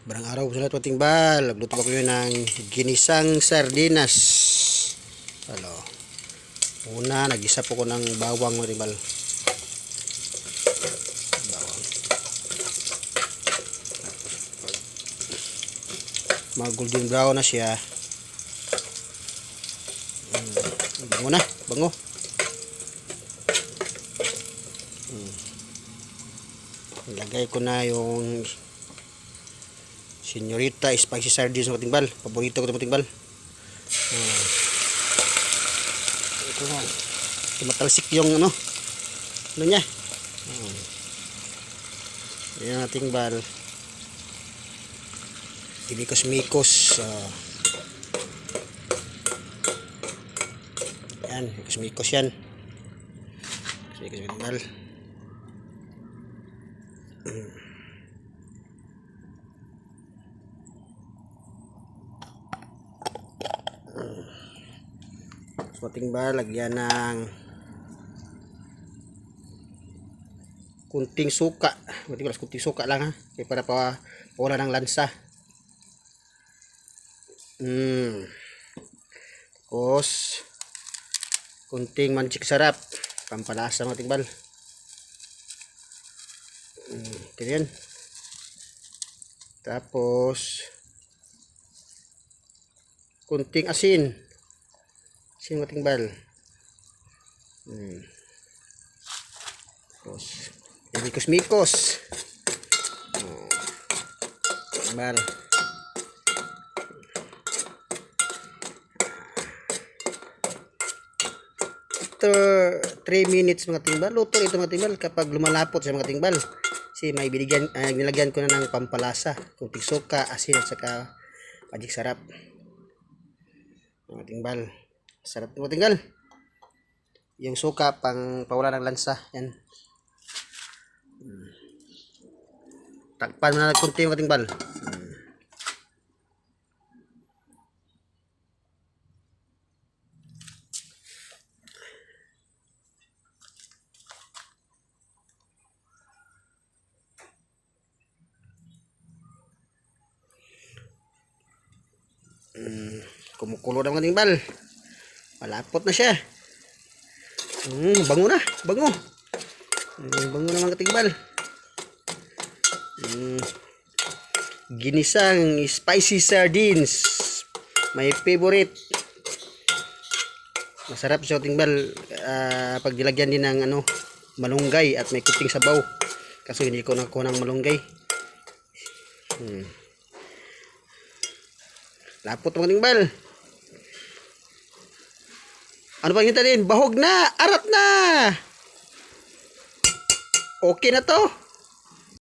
Barang araw sa lahat pating bal. Nagluto ko yun ng ginisang sardinas. Halo. Una, nag-isa po ko ng bawang pating bal. Bawang. Mga golden brown na siya. Bango na. Bango. Ilagay ko na yung Señorita spicy sardines ng pating bal. Paborito ko ng pating bal. Ito na. Tumatalsik yung ano niya. Yan ang ating bal. Imikos-mikos. Yan, mikos-mikos yan. Mikos-mikos bal. Pating bal, lagyan ng kunting suka. Kunting suka lang ha. Kaya para wala ng lansa. Tapos kunting manchik sarap. Pampalasa ng ating bal. Ganyan. Tapos kunting asin. Asin ng ating bal. Tapos mikos-mikos. Bal. After 3 minutes mga timbal, luto ito mga timbal kapag lumalapot sa mga timbal. Kasi may nilagyan ko na ng pampalasa, kunting suka, asin at saka magic sarap. Mga timbal, sarap mga timbal. Yung suka pang pawala ng lansa, yan. Takpan mo na kunti mga timbal. Kumukulo na mga timbal. Malapot na siya. Bango na. Bango. Bango na mga timbal. Ginisang spicy sardines. My favorite. Masarap siya timbal. Pag nilagyan din ng malunggay at may kuting sabaw. Kaso hindi ko nakuha ng malunggay. Lapot mga timbal. Ano pang hintayin? Bahog na! Arat na! Okay na to.